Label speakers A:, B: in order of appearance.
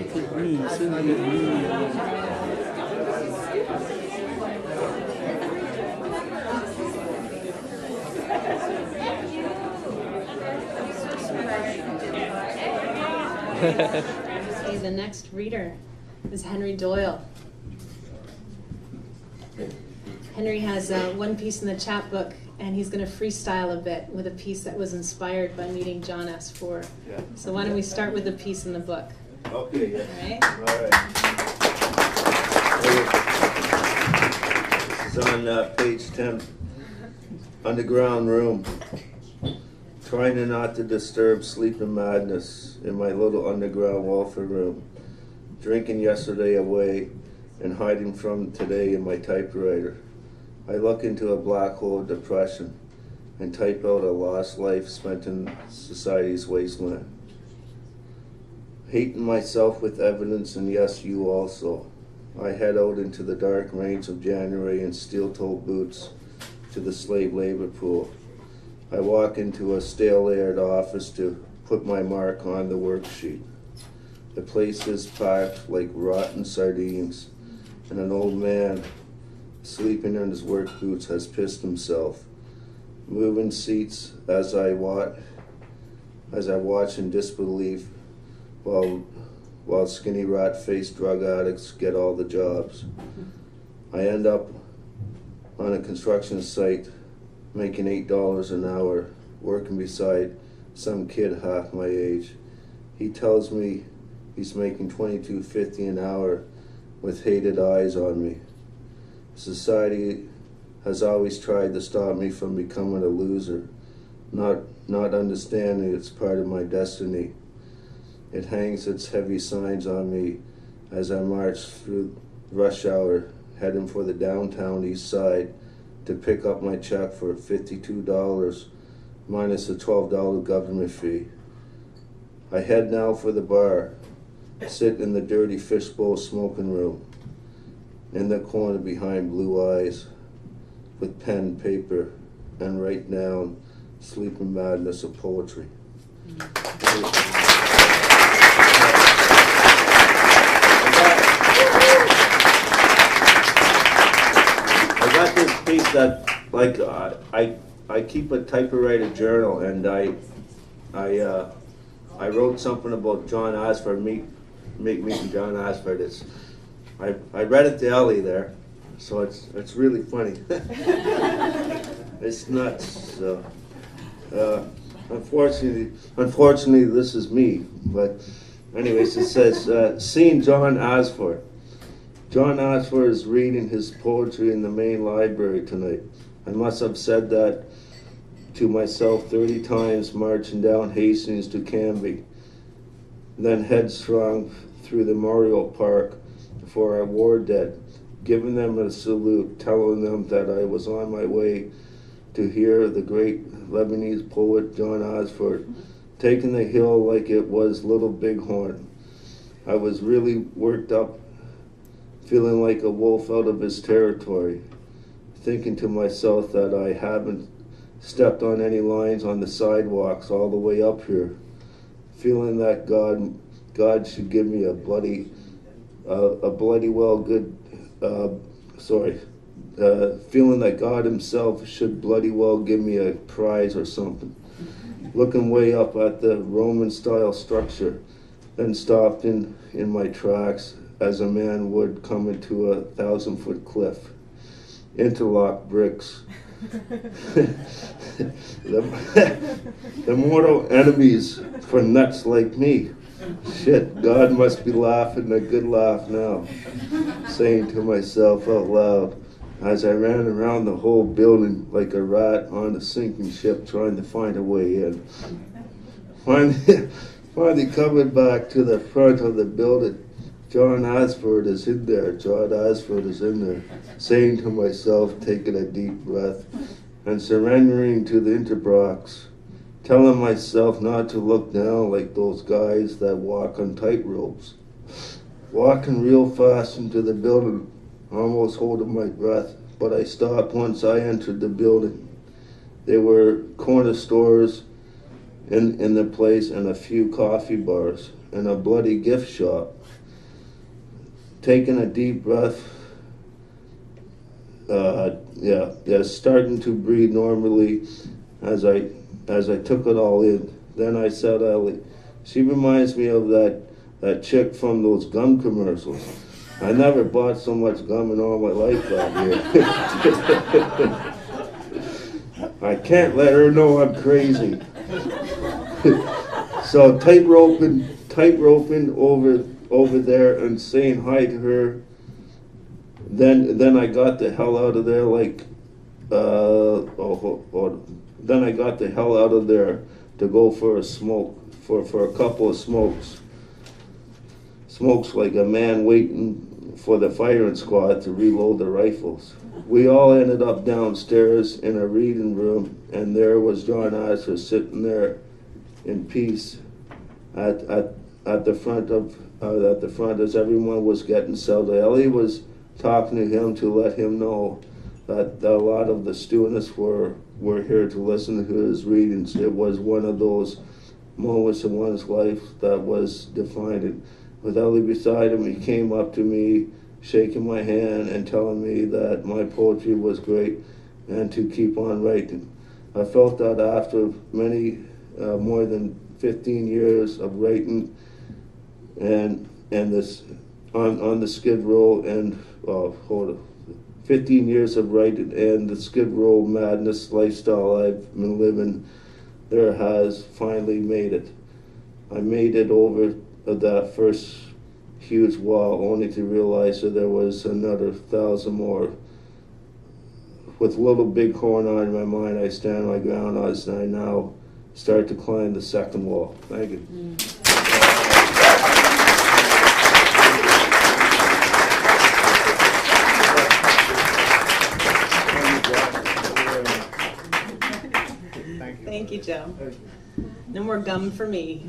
A: Okay, the next reader is Henry Doyle. Henry has one piece in the chapbook, and he's going to freestyle a bit with a piece that was inspired by meeting John S. Ford. Yeah. So why don't we start with the piece in the book?
B: Okay, yeah.
A: All right.
B: This is on page 10, Underground Room. Trying not to disturb sleep and madness in my little underground welfare room. Drinking yesterday away and hiding from today in my typewriter. I look into a black hole of depression and type out a lost life spent in society's wasteland. Hating myself with evidence, and yes, you also. I head out into the dark rains of January in steel-toed boots to the slave labor pool. I walk into a stale-aired office to put my mark on the worksheet. The place is packed like rotten sardines, and an old man sleeping in his work boots has pissed himself. Moving seats as I watch in disbelief while skinny rat-faced drug addicts get all the jobs. I end up on a construction site making $8 an hour, working beside some kid half my age. He tells me he's making $22.50 an hour with hated eyes on me. Society has always tried to stop me from becoming a loser, not understanding it's part of my destiny. It hangs its heavy signs on me as I march through rush hour, heading for the downtown east side to pick up my check for $52 minus a $12 government fee. I head now for the bar, sit in the dirty fishbowl smoking room, in the corner behind blue eyes, with pen, paper, and write down sleeping madness of poetry. I got this piece that, like, I keep a typewriter journal, and I wrote something about John Osford, meeting John Osford. I read it to Ellie there, so it's really funny. It's nuts. So, unfortunately, this is me. But anyways, it says, seeing John Osford. John Osford is reading his poetry in the main library tonight. I must have said that to myself 30 times marching down Hastings to Canby, then headstrong through the Memorial Park for our war dead, giving them a salute, telling them that I was on my way to hear the great Lebanese poet John Osford, taking the hill like it was Little Bighorn. I was really worked up, feeling like a wolf out of his territory, thinking to myself that I haven't stepped on any lines on the sidewalks all the way up here, feeling that God should give me feeling that God himself should bloody well give me a prize or something. Looking way up at the Roman style structure, then stopped in my tracks as a man would come into a 1,000-foot cliff. Interlock bricks. the mortal enemies for nuts like me. Shit, God must be laughing a good laugh now, saying to myself out loud as I ran around the whole building like a rat on a sinking ship trying to find a way in. Finally coming back to the front of the building, John Osford is in there, John Osford is in there, saying to myself, taking a deep breath, and surrendering to the Interbrox, telling myself not to look down like those guys that walk on tightropes. Walking real fast into the building, almost holding my breath, but I stopped once I entered the building. There were corner stores in the place and a few coffee bars and a bloody gift shop. Taking a deep breath, starting to breathe normally as I took it all in. Then I said, Ellie, she reminds me of that chick from those gum commercials. I never bought so much gum in all my life out here. I can't let her know I'm crazy. So tight roping over there and saying hi to her. Then I got the hell out of there then I got the hell out of there to go for a smoke, for a couple of smokes. Smokes like a man waiting for the firing squad to reload the rifles. We all ended up downstairs in a reading room, and there was John Asher sitting there in peace at the front as everyone was getting settled. Ellie was talking to him to let him know that a lot of the students were here to listen to his readings. It was one of those moments in one's life that was defining. With Ellie beside him, he came up to me, shaking my hand and telling me that my poetry was great and to keep on writing. I felt that after many, more than 15 years of writing and this on the Skid Row and 15 years of writing and the Skid Row madness lifestyle I've been living, there has finally made it. I made it over that first huge wall, only to realize that there was another 1,000 more. With little bighorn on my mind, I stand my ground as I now start to climb the second wall. Thank you.
A: Thank you, Joe. No more gum for me.